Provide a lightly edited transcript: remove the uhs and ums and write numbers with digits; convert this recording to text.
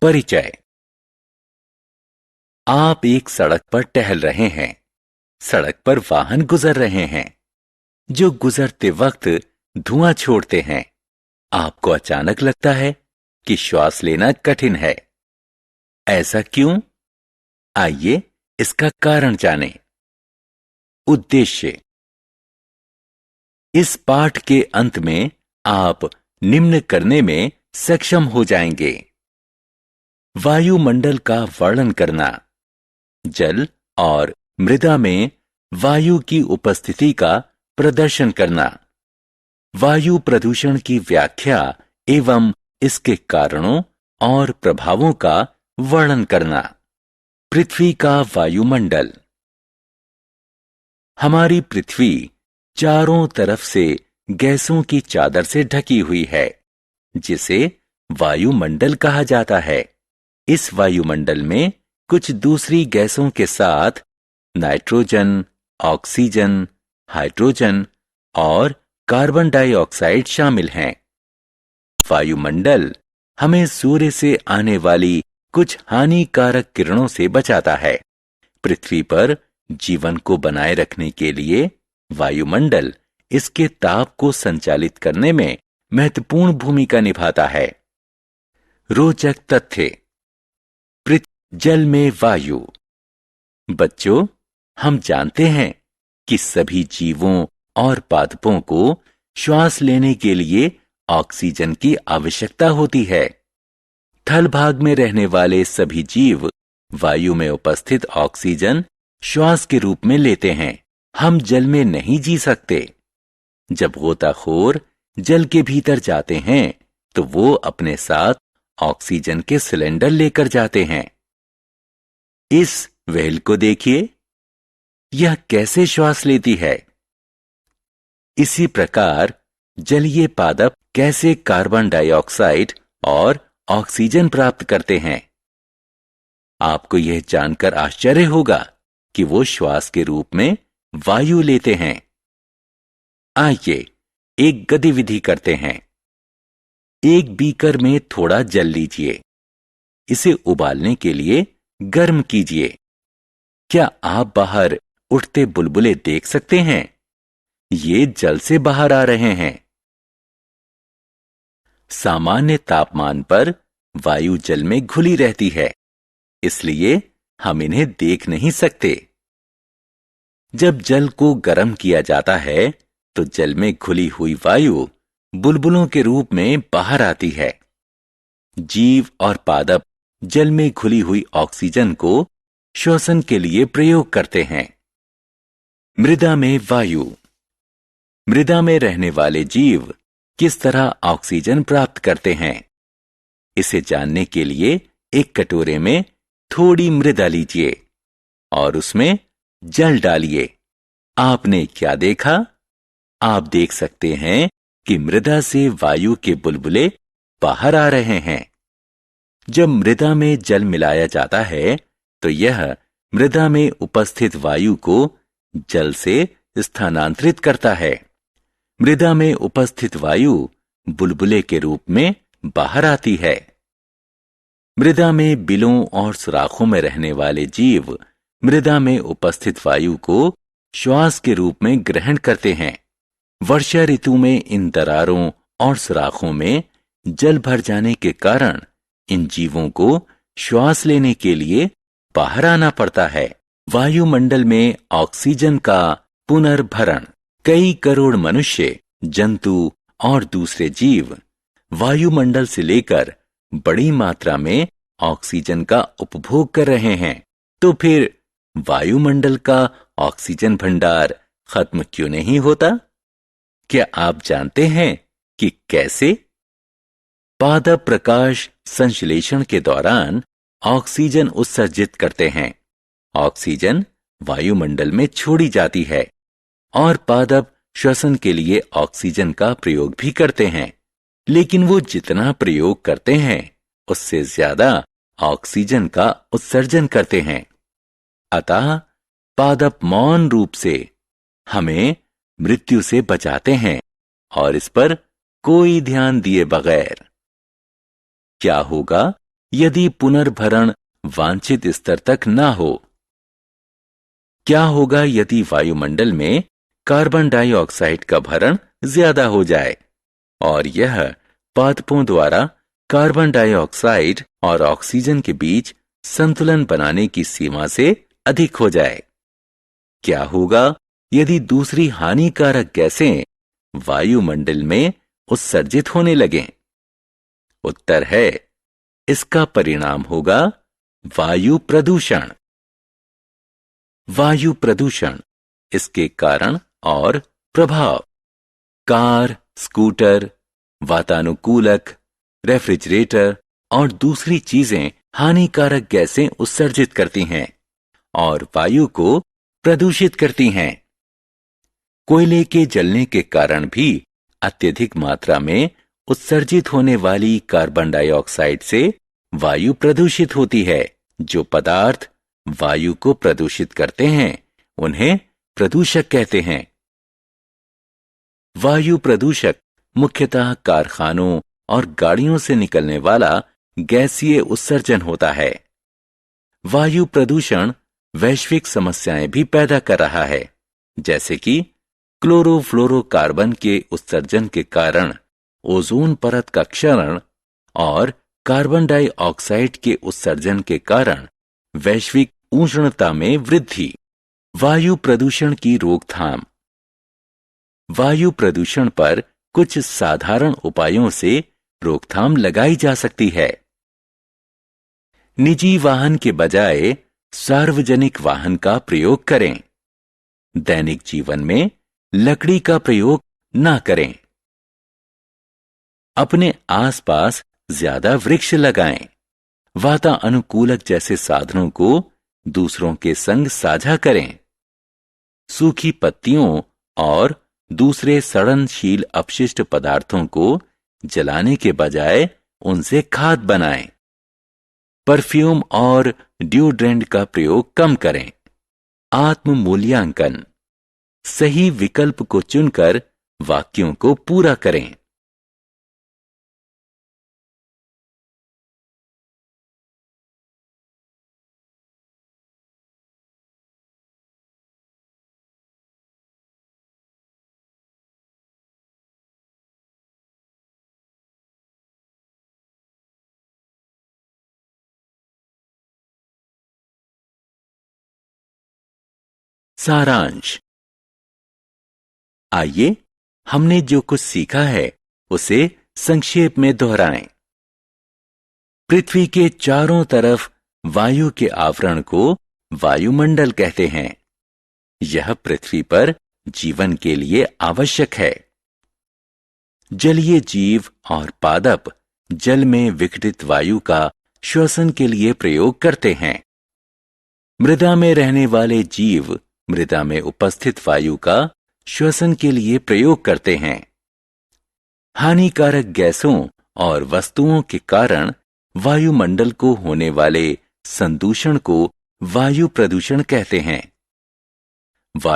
परिचय। आप एक सड़क पर टहल रहे हैं। सड़क पर वाहन गुजर रहे हैं जो गुजरते वक्त धुआं छोड़ते हैं। आपको अचानक लगता है कि श्वास लेना कठिन है। ऐसा क्यों? आइए इसका कारण जानें। उद्देश्य। इस पाठ के अंत में आप निम्न करने में सक्षम हो जाएंगे। वायुमंडल का वर्णन करना, जल और मृदा में वायु की उपस्थिति का प्रदर्शन करना, वायु प्रदूषण की व्याख्या एवं इसके कारणों और प्रभावों का वर्णन करना। पृथ्वी का वायुमंडल। हमारी पृथ्वी चारों तरफ से गैसों की चादर से ढकी हुई है, जिसे वायुमंडल कहा जाता है। इस वायुमंडल में कुछ दूसरी गैसों के साथ नाइट्रोजन, ऑक्सीजन, हाइड्रोजन और कार्बन डाइऑक्साइड शामिल हैं। वायुमंडल हमें सूर्य से आने वाली कुछ हानिकारक किरणों से बचाता है। पृथ्वी पर जीवन को बनाए रखने के लिए वायुमंडल इसके ताप को संचालित करने में महत्वपूर्ण भूमिका निभाता है। रोचक तथ्य। जल में वायु। बच्चों, हम जानते हैं कि सभी जीवों और पादपों को श्वास लेने के लिए ऑक्सीजन की आवश्यकता होती है। थल भाग में रहने वाले सभी जीव वायु में उपस्थित ऑक्सीजन श्वास के रूप में लेते हैं। हम जल में नहीं जी सकते। जब गोताखोर जल के भीतर जाते हैं तो वो अपने साथ ऑक्सीजन के सिलेंडर लेकर जाते हैं। इस व्हेल को देखिए, यह कैसे श्वास लेती है। इसी प्रकार जलीय पादप कैसे कार्बन डाइऑक्साइड और ऑक्सीजन प्राप्त करते हैं। आपको यह जानकर आश्चर्य होगा कि वो श्वास के रूप में वायु लेते हैं। आइए एक गतिविधि करते हैं। एक बीकर में थोड़ा जल लीजिए। इसे उबालने के लिए गर्म कीजिए। क्या आप बाहर उठते बुलबुले देख सकते हैं? ये जल से बाहर आ रहे हैं। सामान्य तापमान पर वायु जल में घुली रहती है, इसलिए हम इन्हें देख नहीं सकते। जब जल को गर्म किया जाता है तो जल में घुली हुई वायु बुलबुलों के रूप में बाहर आती है। जीव और पादप जल में घुली हुई ऑक्सीजन को श्वसन के लिए प्रयोग करते हैं। मृदा में वायु। मृदा में रहने वाले जीव किस तरह ऑक्सीजन प्राप्त करते हैं, इसे जानने के लिए एक कटोरे में थोड़ी मृदा लीजिए और उसमें जल डालिए। आपने क्या देखा? आप देख सकते हैं कि मृदा से वायु के बुलबुले बाहर आ रहे हैं। जब मृदा में जल मिलाया जाता है तो यह मृदा में उपस्थित वायु को जल से स्थानांतरित करता है। मृदा में उपस्थित वायु बुलबुले के रूप में बाहर आती है। मृदा में बिलों और सुराखों में रहने वाले जीव मृदा में उपस्थित वायु को श्वास के रूप में ग्रहण करते हैं। वर्षा ऋतु में इन दरारों और सुराखों में जल भर जाने के कारण इन जीवों को श्वास लेने के लिए बाहर आना पड़ता है। वायुमंडल में ऑक्सीजन का पुनर्भरण। कई करोड़ मनुष्य, जंतु और दूसरे जीव वायुमंडल से लेकर बड़ी मात्रा में ऑक्सीजन का उपभोग कर रहे हैं। तो फिर वायुमंडल का ऑक्सीजन भंडार खत्म क्यों नहीं होता? क्या आप जानते हैं कि कैसे? पादप प्रकाश संश्लेषण के दौरान ऑक्सीजन उत्सर्जित करते हैं। ऑक्सीजन वायुमंडल में छोड़ी जाती है और पादप श्वसन के लिए ऑक्सीजन का प्रयोग भी करते हैं, लेकिन वो जितना प्रयोग करते हैं उससे ज्यादा ऑक्सीजन का उत्सर्जन करते हैं। अतः पादप मौन रूप से हमें मृत्यु से बचाते हैं और इस पर कोई ध्यान दिए बगैर। क्या होगा यदि पुनर्भरण वांछित स्तर तक ना हो। क्या होगा यदि वायुमंडल में कार्बन डाइऑक्साइड का भरण ज्यादा हो जाए और यह पादपों द्वारा कार्बन डाइऑक्साइड और ऑक्सीजन के बीच संतुलन बनाने की सीमा से अधिक हो जाए? क्या होगा यदि दूसरी हानिकारक गैसें वायुमंडल में उत्सर्जित होने लगें? उत्तर है, इसका परिणाम होगा वायु प्रदूषण। वायु प्रदूषण, इसके कारण और प्रभाव। कार, स्कूटर, वातानुकूलक, रेफ्रिजरेटर और दूसरी चीजें हानिकारक गैसें उत्सर्जित करती हैं और वायु को प्रदूषित करती हैं। कोयले के जलने के कारण भी अत्यधिक मात्रा में उत्सर्जित होने वाली कार्बन डाइऑक्साइड से वायु प्रदूषित होती है। जो पदार्थ वायु को प्रदूषित करते हैं उन्हें प्रदूषक कहते हैं। वायु प्रदूषक मुख्यतः कारखानों और गाड़ियों से निकलने वाला गैसीय उत्सर्जन होता है। वायु प्रदूषण वैश्विक समस्याएं भी पैदा कर रहा है, जैसे कि क्लोरोफ्लोरोकार्बन के उत्सर्जन के कारण ओजोन परत का क्षरण और कार्बन डाइऑक्साइड के उत्सर्जन के कारण वैश्विक उष्णता में वृद्धि। वायु प्रदूषण की रोकथाम। वायु प्रदूषण पर कुछ साधारण उपायों से रोकथाम लगाई जा सकती है। निजी वाहन के बजाय सार्वजनिक वाहन का प्रयोग करें। दैनिक जीवन में लकड़ी का प्रयोग ना करें। अपने आसपास ज्यादा वृक्ष लगाएं। वातानुकूलक जैसे साधनों को दूसरों के संग साझा करें। सूखी पत्तियों और दूसरे सड़नशील अपशिष्ट पदार्थों को जलाने के बजाय उनसे खाद बनाएं। परफ्यूम और डिओड्रेंट का प्रयोग कम करें। आत्म मूल्यांकन। सही विकल्प को चुनकर वाक्यों को पूरा करें। सारांश। आइए हमने जो कुछ सीखा है उसे संक्षेप में दोहराएं। पृथ्वी के चारों तरफ वायु के आवरण को वायुमंडल कहते हैं। यह पृथ्वी पर जीवन के लिए आवश्यक है। जलीय जीव और पादप जल में विघटित वायु का श्वसन के लिए प्रयोग करते हैं। मृदा में रहने वाले जीव मृदा में उपस्थित वायु का श्वसन के लिए प्रयोग करते हैं। हानिकारक गैसों और वस्तुओं के कारण वायुमंडल को होने वाले संदूषण को वायु प्रदूषण कहते हैं।